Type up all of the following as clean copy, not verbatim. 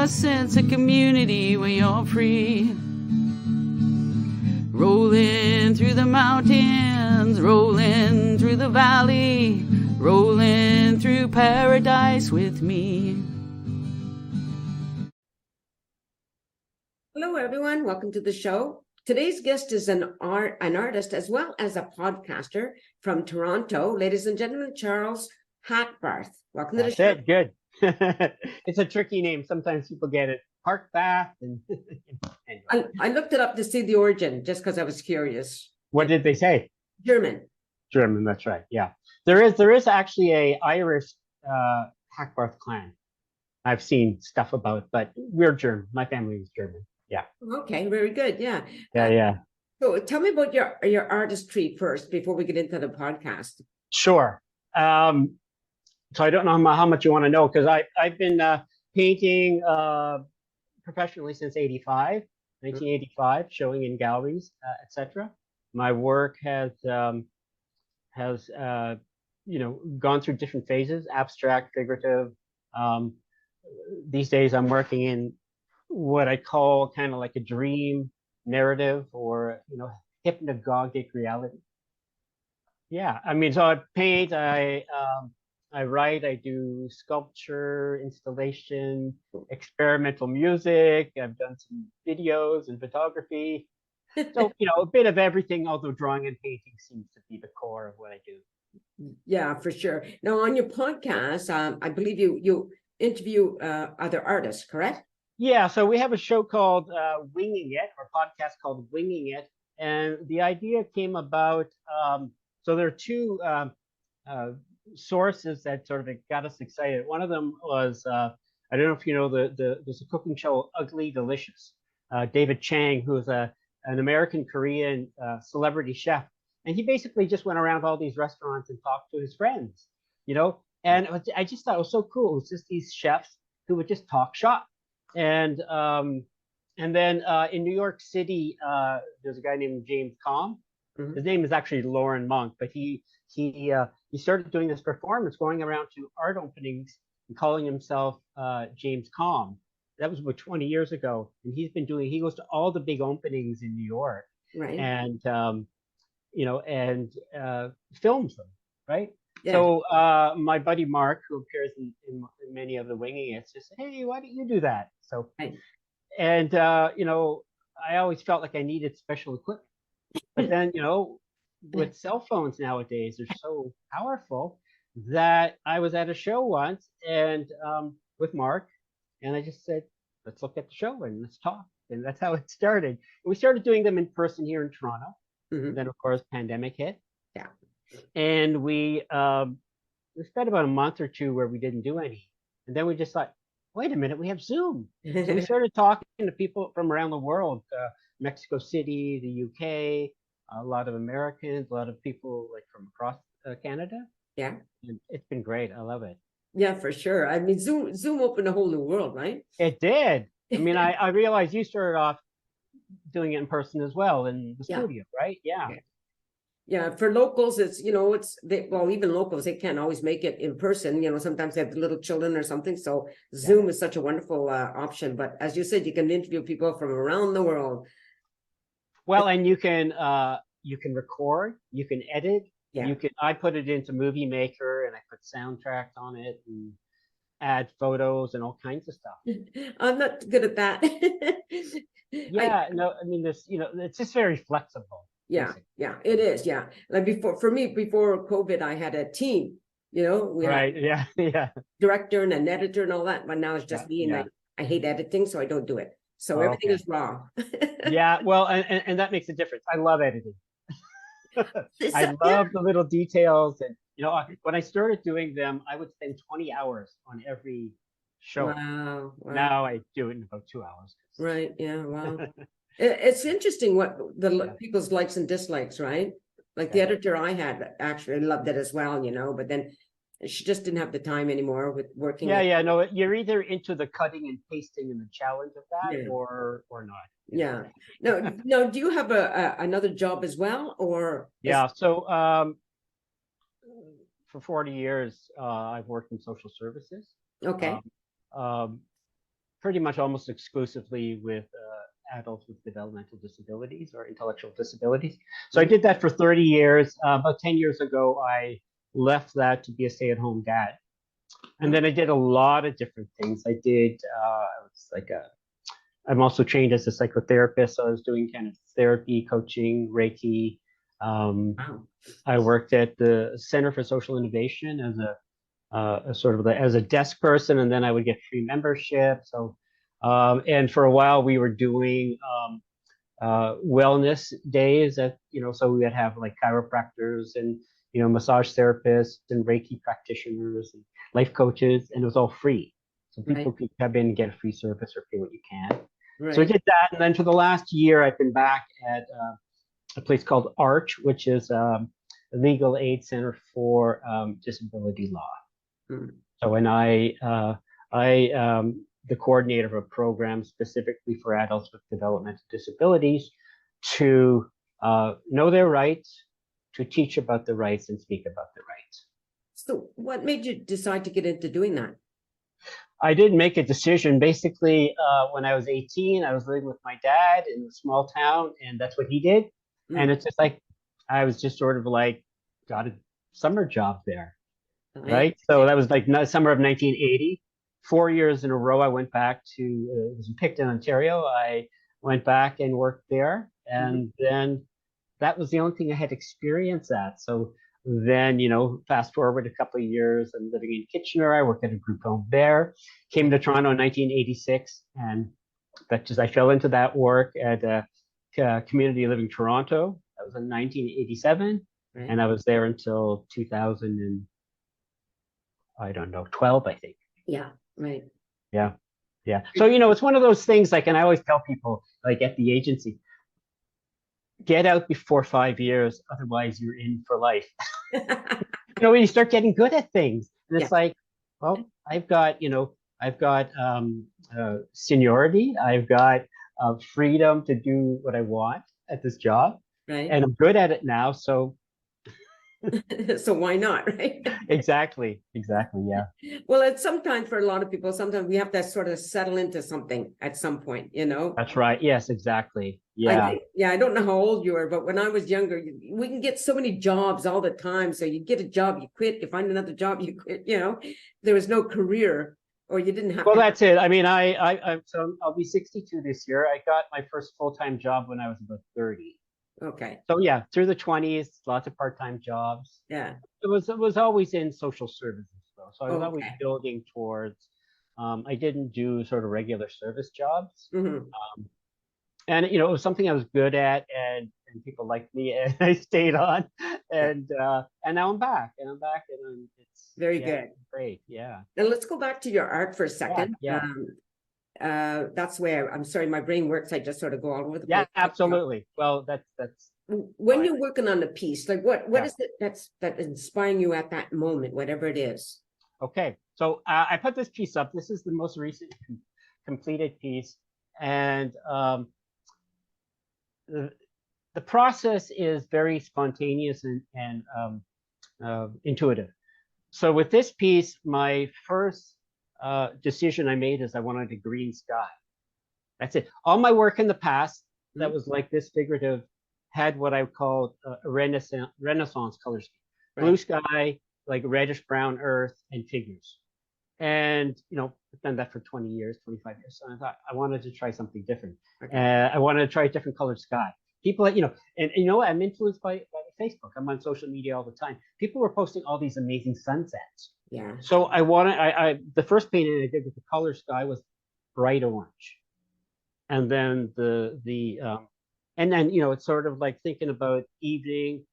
a sense of community when you're free. Rolling through the mountains, rolling through the valley, rolling through paradise with me. Hello, everyone. Welcome to the show. Today's guest is an artist as well as a podcaster from Toronto. Ladies and gentlemen, Charles Hackbarth. Welcome to the show. That's it. Good. It's a tricky name. Sometimes people get it. Hackbarth. And anyway. I looked it up to see the origin just because I was curious. What did they say? German. German. That's right. Yeah. There is actually a Irish Hackbarth clan. I've seen stuff about, but we're German. My family is German. Yeah. Okay. Very good. Yeah. Yeah. So tell me about your artistry first before we get into the podcast. Sure. So I don't know how much you want to know because I've been painting professionally since 1985, showing in galleries, etc. My work has gone through different phases: abstract, figurative. These days, I'm working in what I call kind of like a dream narrative or hypnagogic reality. Yeah, I mean, so I paint, I write, I do sculpture, installation, experimental music. I've done some videos and photography. So, a bit of everything, although drawing and painting seems to be the core of what I do. Yeah, for sure. Now, on your podcast, I believe you interview other artists, correct? Yeah, so we have a show called Winging It, or podcast called Winging It. And the idea came about, so there are two sources that sort of got us excited. One of them was, I don't know if you know, there's a cooking show, Ugly Delicious. David Chang, who's an American Korean celebrity chef. And he basically just went around all these restaurants and talked to his friends, and I just thought it was so cool. It was just these chefs who would just talk shop. And then in New York City, there's a guy named James Combe. Mm-hmm. His name is actually Lauren Monk, but he started doing this performance, going around to art openings and calling himself James Combe. That was about 20 years ago, and he goes to all the big openings in New York, right? And films them, right? Yeah. So my buddy Mark, who appears in many of the Winging It, just said, "Hey, why don't you do that?" So, right. And I always felt like I needed special equipment, but then with cell phones nowadays, they're so powerful that I was at a show once and with Mark, and I just said, "Let's look at the show and let's talk." And that's how it started. And we started doing them in person here in Toronto. Mm-hmm. And then, of course, pandemic hit. Yeah. And we spent about a month or two where we didn't do any. And then we just thought, wait a minute, we have Zoom. So we started talking to people from around the world, Mexico City, the UK, a lot of Americans, a lot of people like from across Canada. Yeah. And it's been great. I love it. Yeah, for sure. I mean, Zoom opened a whole new world, right? It did. I mean, I realized you started off doing it in person as well in the studio, right? Yeah. Yeah, for locals, even locals, they can't always make it in person. Sometimes they have little children or something. So Zoom is such a wonderful option. But as you said, you can interview people from around the world. Well, and you can record, you can edit. Yeah. I put it into Movie Maker and I put soundtracks on it and add photos and all kinds of stuff. I'm not good at that. I mean, it's just very flexible. Yeah, basically. Yeah, it is. Yeah, like before COVID, I had a team. We right. Yeah. Director and an editor and all that. But now it's just me, and I hate editing, so I don't do it. So everything is raw. Yeah, well, and that makes a difference. I love editing. I love the little details, and when I started doing them, I would spend 20 hours on every show. Wow. Now I do it in about 2 hours. Right. Yeah. Wow. It's interesting what the people's likes and dislikes, right? Like the editor I had actually loved it as well, but then she just didn't have the time anymore with working. No, you're either into the cutting and pasting and the challenge of that or not. Yeah. No, do you have another job as well, or? Yeah. So for 40 years, I've worked in social services. Okay. pretty much almost exclusively with adults with developmental disabilities or intellectual disabilities. So I did that for 30 years. About 10 years ago, I left that to be a stay-at-home dad. And then I did a lot of different things. I did, I'm also trained as a psychotherapist. So I was doing kind of therapy, coaching, Reiki. Wow. I worked at the Center for Social Innovation as a sort of as a desk person, and then I would get free membership. So, and for a while we were doing wellness days at, so we would have like chiropractors and, massage therapists and Reiki practitioners and life coaches, and it was all free. So people could come in and get a free service or pay what you can. So I did that. And then for the last year, I've been back at a place called Arch, which is a legal aid center for disability law. So, and I the coordinator of a program specifically for adults with developmental disabilities to know their rights, to teach about the rights and speak about the rights. So what made you decide to get into doing that? I didn't make a decision. Basically, when I was 18, I was living with my dad in a small town, and that's what he did. And it's just like, I was just sort of like, got a summer job there. Right. So that was like summer of 1980. 4 years in a row, I went back to, it was in Picton, Ontario. I went back and worked there. And then that was the only thing I had experience at. So then, fast forward a couple of years, I'm living in Kitchener. I worked at a group home there. Came to Toronto in 1986. And I fell into that work at Community Living Toronto. That was in 1987. And I was there until 12, I think. Yeah, right. Yeah. So, it's one of those things, like, and I always tell people, like, at the agency, get out before 5 years, otherwise you're in for life. When you start getting good at things, and it's like, well, I've got seniority, I've got freedom to do what I want at this job, and I'm good at it now, so so why not, right? Exactly, yeah. Well, it's sometimes for a lot of people, sometimes we have to sort of settle into something at some point, That's right. Yes, exactly. Yeah. I don't know how old you are, but when I was younger, we can get so many jobs all the time. So you get a job, you quit, you find another job, you quit, there was no career, or you didn't have. Well, that's it. I mean, so I'll be 62 this year. I got my first full-time job when I was about 30. Okay. So yeah, through the 20s, lots of part-time jobs. Yeah. It was always in social services though. So I was always building towards, I didn't do sort of regular service jobs. And it was something I was good at, and people liked me, and I stayed on, and now I'm back, and it's very good. Great. Yeah. Now let's go back to your art for a second. Yeah. That's where I'm sorry, my brain works. I just sort of go all over the place. Yeah, absolutely. Well, that's when you're working on the piece, like what is it that's inspiring you at that moment, whatever it is? Okay, so I put this piece up. This is the most recent completed piece, and the process is very spontaneous and intuitive. So with this piece, my first decision I made is I wanted a green sky. That's it. All my work in the past that was like this figurative had what I would call a Renaissance color scheme. Blue sky, like reddish brown earth, and figures. And I've done that for 20 years, 25 years. So I thought I wanted to try something different. I wanted to try a different colored sky. People, I'm influenced by Facebook. I'm on social media all the time. People were posting all these amazing sunsets. Yeah. So the first painting I did with the color sky was bright orange. And then it's sort of like thinking about evening,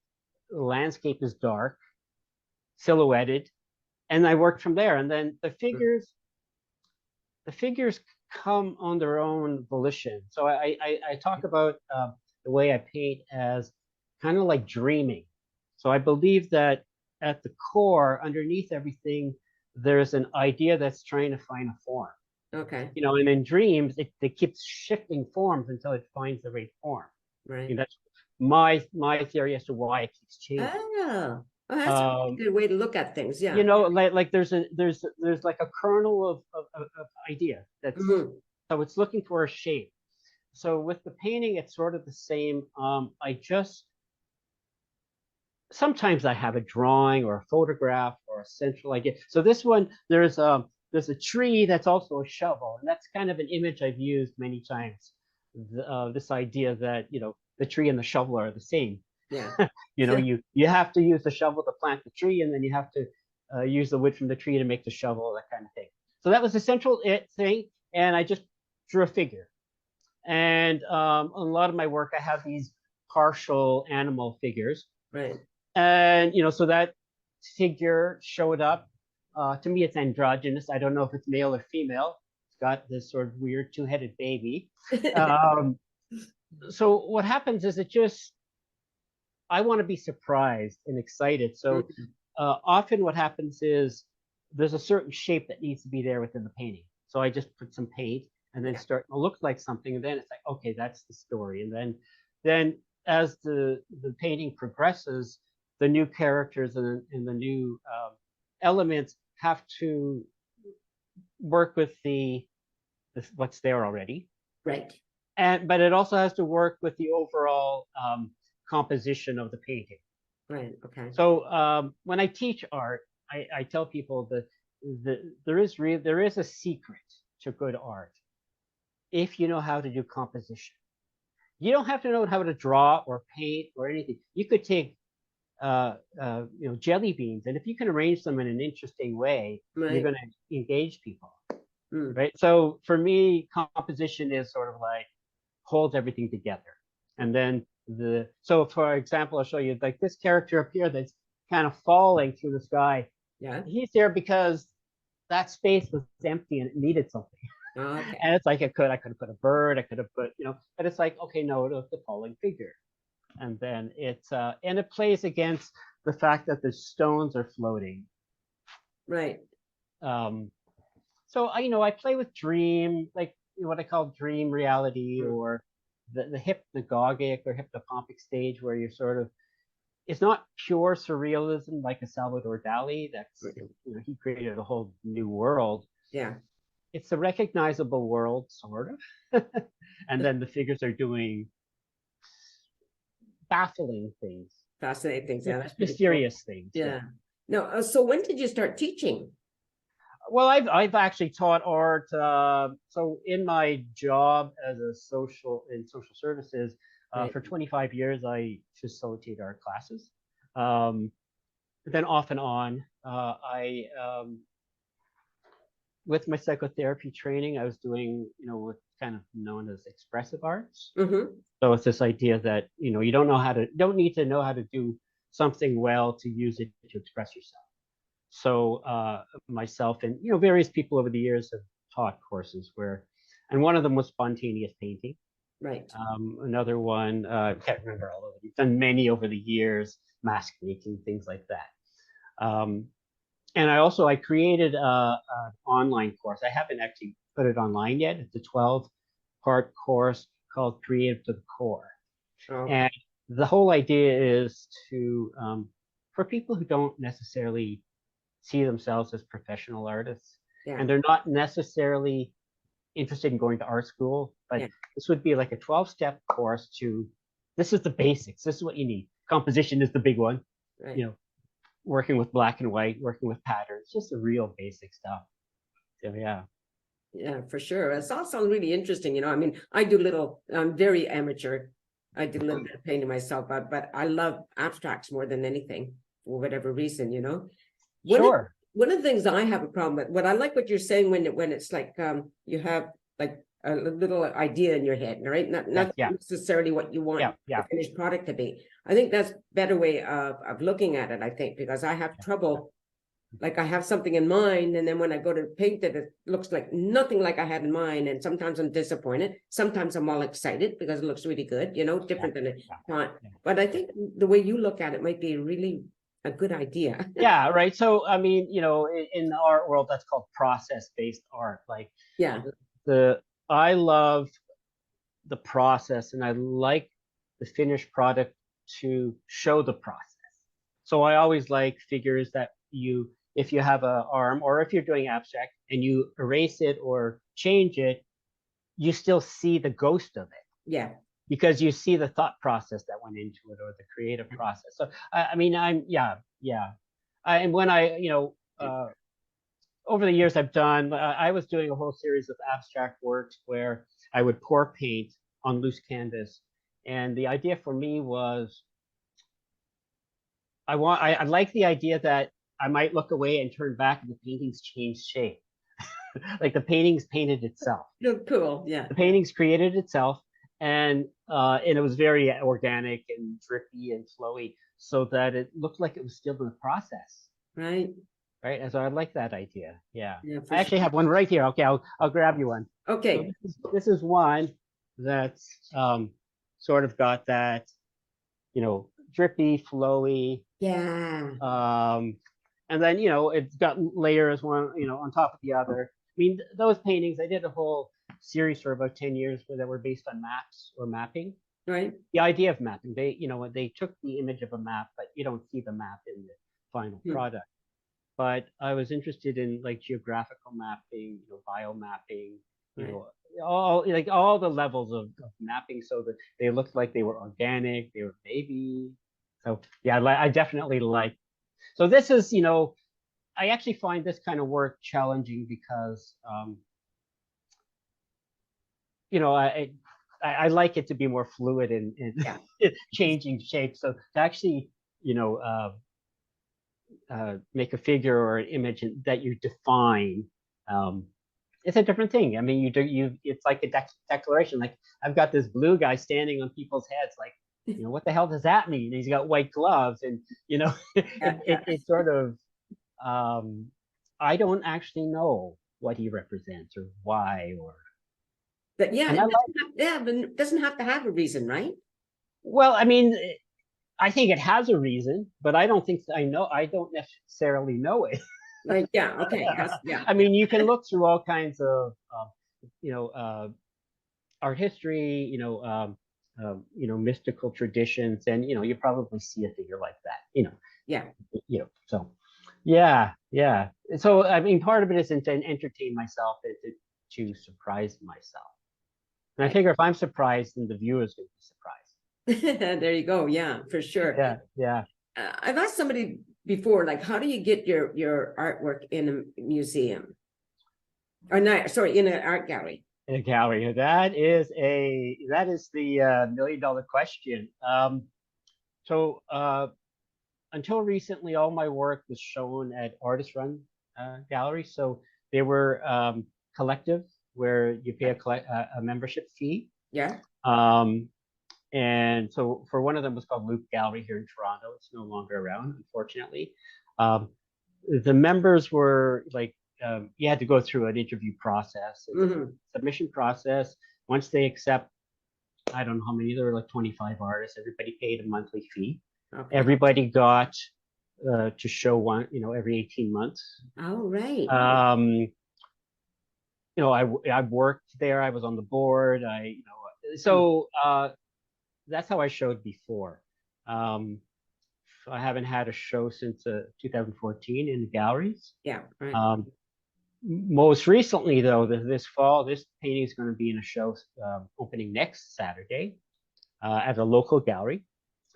the landscape is dark, silhouetted, and I worked from there. And then the figures come on their own volition. So I talk about the way I paint as kind of like dreaming. So I believe that at the core, underneath everything, there's an idea that's trying to find a form. Okay. And in dreams, it keeps shifting forms until it finds the right form. Right. And that's my theory as to why it keeps changing. Oh, Oh, that's a good way to look at things. Yeah. You know, like there's like a kernel of idea that's so it's looking for a shape. So with the painting, it's sort of the same. I just sometimes I have a drawing or a photograph or a central idea. So this one, there's a tree that's also a shovel, and that's kind of an image I've used many times. This idea that the tree and the shovel are the same. Yeah. You have to use the shovel to plant the tree, and then you have to use the wood from the tree to make the shovel, that kind of thing. So that was the central thing, and I just drew a figure. And a lot of my work, I have these partial animal figures. Right. And so that figure showed up. To me, it's androgynous. I don't know if it's male or female. It's got this sort of weird two-headed baby. So what happens is I want to be surprised and excited. So often what happens is there's a certain shape that needs to be there within the painting. So I just put some paint and then start to look like something. And then it's like, okay, that's the story. And then as the painting progresses, the new characters and the new elements have to work with what's there already. Right. But it also has to work with the overall composition of the painting. Right. Okay. So when I teach art, I tell people that there is a secret to good art if you know how to do composition. You don't have to know how to draw or paint or anything. You could take jelly beans, and if you can arrange them in an interesting way, you're going to engage people. Right. So for me, composition is sort of like holds everything together. And then so for example, I'll show you like this character up here that's kind of falling through the sky. Yeah. He's there because that space was empty and it needed something. Okay. And it's like I could have put a bird, I could have put, but it's like, okay, no, it was the falling figure. And then it plays against the fact that the stones are floating. Right. So I play with dream, like what I call dream reality, or the hypnagogic or hypnopompic stage, where you're sort of, it's not pure surrealism like a Salvador Dali. That's he created a whole new world. Yeah. It's a recognizable world, sort of, and then the figures are doing baffling things, fascinating things, yeah, mysterious things. Yeah. No. So when did you start teaching? Well, I've actually taught art. So in my job as a social services, for 25 years, I facilitate art classes. Then off and on, I with my psychotherapy training, I was doing what's kind of known as expressive arts. So it's this idea that you don't need to know how to do something well to use it to express yourself. So myself and various people over the years have taught courses and one of them was spontaneous painting. Right. Another one, I can't remember all of them. I've done many over the years, mask making, things like that. And I created an online course. I haven't actually put it online yet. It's a 12-part course called Creative to the Core. Okay. And the whole idea is to for people who don't necessarily see themselves as professional artists, and they're not necessarily interested in going to art school, but this would be like a 12-step course this is the basics. This is what you need. Composition is the big one. Right. Working with black and white, working with patterns, just the real basic stuff. So yeah. Yeah, for sure. It all sounds really interesting. I mean, I'm very amateur. I do a little bit of painting myself, but I love abstracts more than anything for whatever reason, Sure. One of the things I have a problem with, what I like what you're saying when it's like you have like a little idea in your head, right? Not necessarily what you want the finished product to be. I think that's a better way of looking at it, I think, because I have trouble. Like I have something in mind, and then when I go to paint it, it looks like nothing like I had in mind. And sometimes I'm disappointed. Sometimes I'm all excited because it looks really good, different than it. But I think the way you look at it might be really a good idea. Yeah, right. So I mean, in the art world, that's called process-based art. Like, I love the process, and I like the finished product to show the process. So I always like figures that if you have a arm or if you're doing abstract and you erase it or change it, you still see the ghost of it. Yeah. Because you see the thought process that went into it or the creative process. So I mean, and when over the years I've done, I was doing a whole series of abstract works where I would pour paint on loose canvas, and the idea for me was I like the idea that I might look away and turn back and the paintings change shape. Like the paintings painted itself. Look cool, yeah. The paintings created itself, and it was very organic and drippy and flowy, so that it looked like it was still in the process. Right. Right. And so I like that idea. Yeah. I sure. actually have one right here. Okay, I'll grab you one. Okay. So this is one that's sort of got that, drippy, flowy. Yeah. And then it's got layers one, on top of the other. I mean, those paintings, I did a whole series for about 10 years that were based on maps or mapping. Right. The idea of mapping, they took the image of a map, but you don't see the map in the final product. But I was interested in like geographical mapping, biomapping, all the levels of mapping, so that they looked like they were organic, they were baby. So yeah, I definitely like. So this is, I actually find this kind of work challenging because, I like it to be more fluid and changing shape. So to actually, make a figure or an image that you define, it's a different thing. I mean, it's like a declaration. Like I've got this blue guy standing on people's heads, like, what the hell does that mean? And he's got white gloves, and it sort of, I don't actually know what he represents or why or. But yeah, but it doesn't have to have a reason, right? Well, I mean, I think it has a reason, but I don't necessarily know it. Like, yeah, okay, yeah. I mean, you can look through all kinds of, art history, mystical traditions, and you probably see a figure like that, Yeah. So, yeah. So, I mean, part of it is to entertain myself and to surprise myself. And I figure if I'm surprised, then the viewer's going to be surprised. There you go. Yeah, for sure. Yeah. I've asked somebody before, like, how do you get your artwork in a museum? Or not, sorry, in an art gallery. In a gallery. That is the $1 million question. So until recently, all my work was shown at artist-run galleries. So they were collective, where you pay a membership fee. Yeah. And so for one of them was called Loop Gallery here in Toronto. It's no longer around, unfortunately. The members were like, you had to go through an interview process, submission process. Once they accept, I don't know how many, there were like 25 artists. Everybody paid a monthly fee. Okay. Everybody got to show one, every 18 months. Oh, right. I worked there. I was on the board. So that's how I showed before. I haven't had a show since 2014 in the galleries. Yeah, right. Most recently, though, this fall, this painting is going to be in a show opening next Saturday at a local gallery.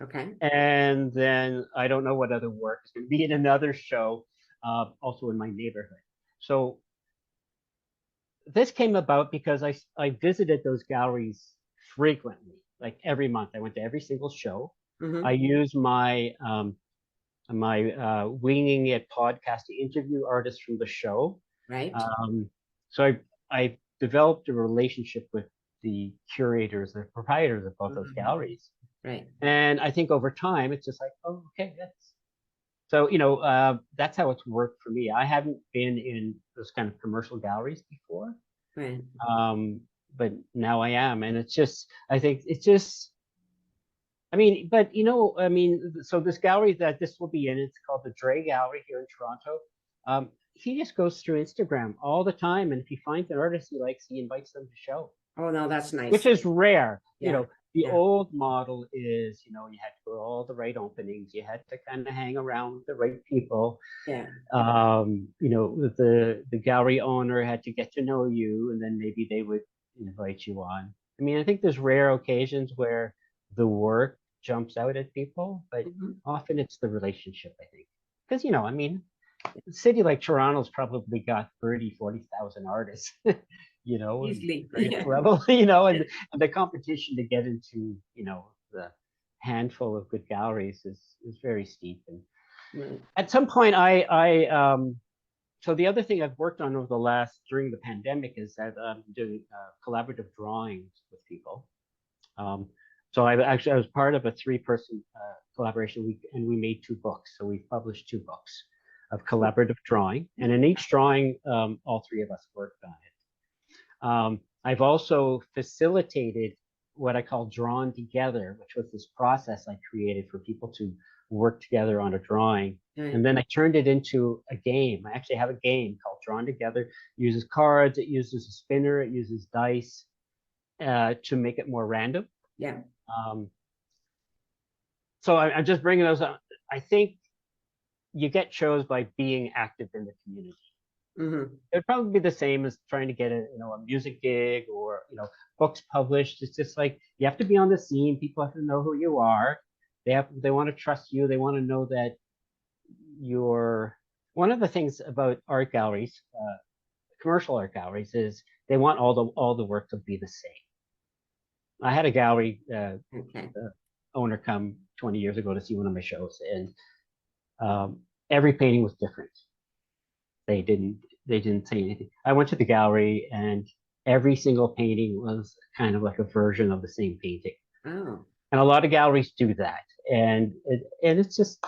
Okay. And then I don't know what other work is going to be in another show, also in my neighborhood. So this came about because I visited those galleries frequently, like every month. I went to every single show. I used my Winging It podcast to interview artists from the show. Right. So I developed a relationship with the curators, the proprietors of both those galleries. Right. And I think over time, it's just like, oh, okay, that's how it's worked for me. I haven't been in those kind of commercial galleries before. Right. But now I am. And it's just, I think it's just, so this gallery that this will be in, it's called the Dre Gallery here in Toronto. He just goes through Instagram all the time. And if he finds an artist he likes, he invites them to show. Oh, no, that's nice. Which is rare. Yeah. The old model is, you know, you had to go to all the right openings, you had to kind of hang around with the right people. Yeah. You know, the gallery owner had to get to know you, and then maybe they would invite you on. I mean, I think there's rare occasions where the work jumps out at people, but often it's the relationship, I think. Because, you know, I mean, a city like Toronto's probably got 40,000 artists, you know, Easily. level, you know, and the competition to get into, you know, the handful of good galleries is very steep. And Right. at some point, so the other thing I've worked on over the last, during the pandemic, is that I'm doing collaborative drawings with people. So I was part of a 3-person collaboration, and we made 2 books. So we published 2 books of collaborative drawing, and in each drawing, all 3 of us worked on it. I've also facilitated what I call Drawn Together, which was this process I created for people to work together on a drawing. Right. And then I turned it into a game. I actually have a game called Drawn Together. It uses cards, it uses a spinner, it uses dice to make it more random. Yeah. So I'm just bringing those up. I think you get chose by being active in the community. It would probably be the same as trying to get a music gig or books published. It's just like you have to be on the scene. People have to know who you are. They want to trust you. They want to know that you're. One of the things about art galleries, commercial art galleries, is they want all the work to be the same. I had a gallery owner come 20 years ago to see one of my shows, and every painting was different. They didn't say anything. I went to the gallery, and every single painting was kind of like a version of the same painting. Oh. And a lot of galleries do that, and it's just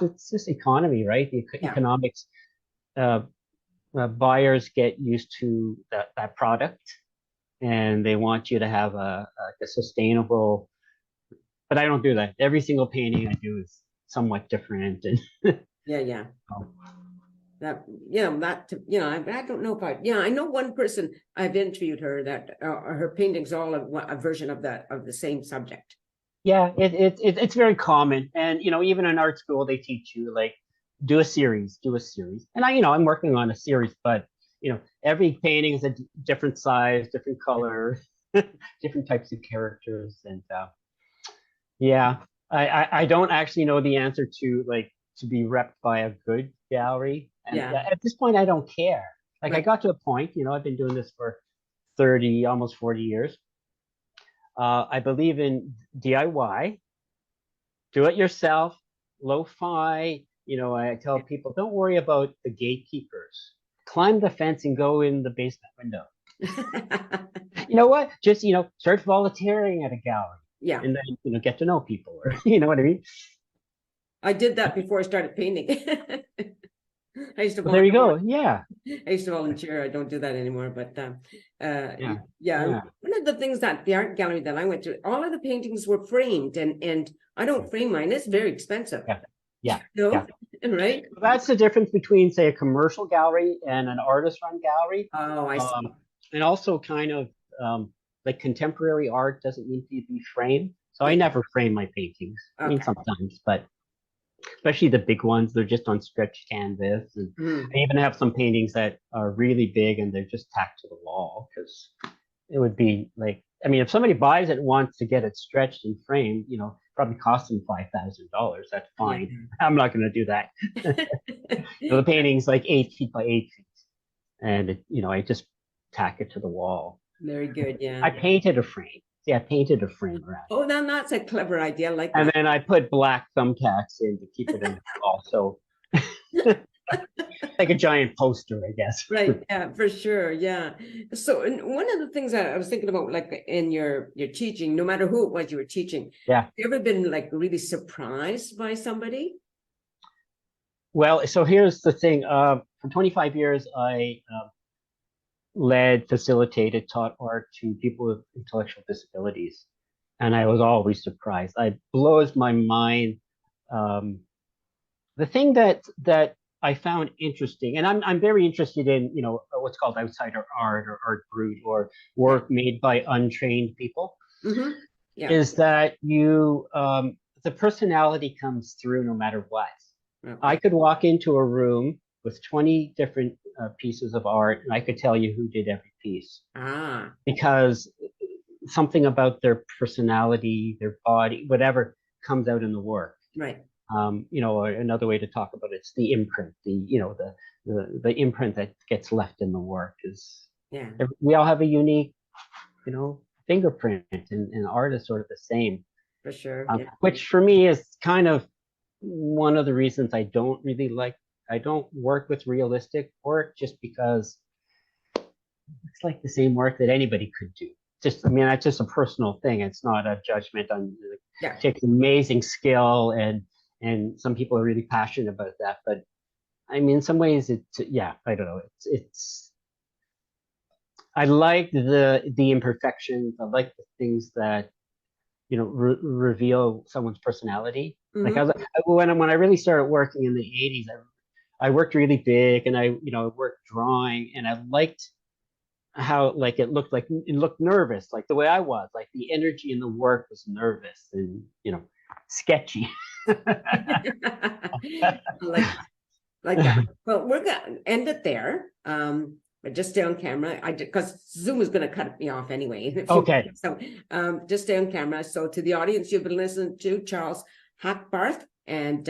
economy, right? The economics. Buyers get used to that product, and they want you to have a sustainable. But I don't do that. Every single painting I do is somewhat different, and yeah. I don't know about. I know one person. I've interviewed her that her paintings all a version of the same subject. Yeah, it's very common, and even in art school they teach you like do a series, and I'm working on a series, but every painting is a different size, different color, different types of characters, and I don't actually know the answer to be repped by a good gallery. And at this point, I don't care. Like, right. I got to a point, I've been doing this for 30, almost 40 years. I believe in DIY, do it yourself, lo-fi. I tell people, don't worry about the gatekeepers. Climb the fence and go in the basement window. You know what? Just, start volunteering at a gallery. Yeah. And then, get to know people, or, you know what I mean? I did that before I started painting. I used to. Well, there you go. Yeah. I used to volunteer. I don't do that anymore. But one of the things that the art gallery that I went to, all of the paintings were framed, and I don't frame mine. It's very expensive. Yeah. Right. Well, that's the difference between, say, a commercial gallery and an artist-run gallery. Oh, I see. And also, kind of like contemporary art doesn't need to be framed. So I never frame my paintings. I mean, sometimes, but especially the big ones, they're just on stretched canvas. And I even have some paintings that are really big and they're just tacked to the wall, because it would be like, I mean, if somebody buys it and wants to get it stretched and framed, probably cost them $5,000. That's fine. I'm not going to do that. The painting's like 8 feet by 8 feet, and I just tack it to the wall. Very good. Yeah. I painted a frame. I painted a frame around. Oh, now that's a clever idea. Like that. And then I put black thumbtacks in to keep it in the wall. So like a giant poster, I guess. Right. Yeah, for sure. Yeah. So, and one of the things that I was thinking about, like in your teaching, no matter who it was you were teaching, have you ever been like really surprised by somebody? Well, so here's the thing. For 25 years, I led, facilitated, taught art to people with intellectual disabilities, and I was always surprised. It blows my mind. The thing that I found interesting, and I'm very interested in what's called outsider art or art brut, or work made by untrained people. is that you the personality comes through no matter what. Okay. I could walk into a room with 20 different pieces of art, and I could tell you who did every piece. Because something about their personality, their body, whatever comes out in the work. Right. Another way to talk about it's the imprint, the imprint that gets left in the work is. Yeah. We all have a unique, fingerprint, and art is sort of the same. For sure. Which for me is kind of one of the reasons I don't work with realistic work, just because it's like the same work that anybody could do. That's just a personal thing. It's not a judgment on it takes amazing skill, and some people are really passionate about that. But I mean, in some ways, I don't know. I like the imperfections. I like the things that reveal someone's personality. Mm-hmm. Like when I really started working in the 80s, I worked really big, and I worked drawing, and I liked how it looked nervous, like the way I was, like the energy in the work was nervous and sketchy. like that. Well, we're gonna end it there. But just stay on camera. Because Zoom is going to cut me off anyway. Okay. So just stay on camera. So to the audience, you've been listening to Charles Hackbarth, and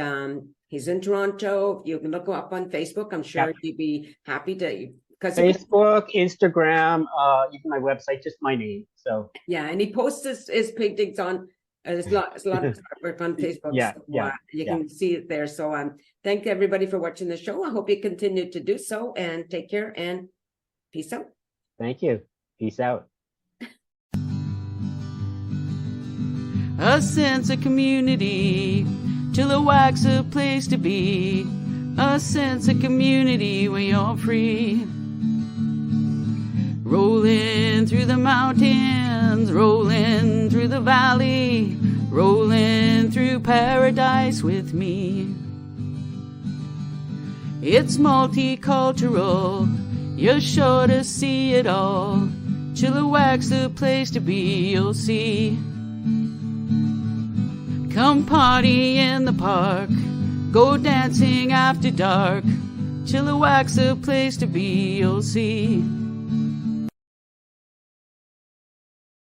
he's in Toronto. You can look him up on Facebook. I'm sure he'd be happy to. Facebook, Instagram, even my website, just my name. So and he posts his paintings on. There's a lot of work on Facebook. You can see it there. So thank everybody for watching the show. I hope you continue to do so, and take care, and peace out. Thank you. Peace out. A sense of community, Chilliwack's a place to be. A sense of community where you're free. Rolling through the mountains, rolling through the valley, rolling through paradise with me. It's multicultural, you're sure to see it all. Chilliwack's the place to be, you'll see. Come party in the park, go dancing after dark. Chilliwack's the place to be, you'll see.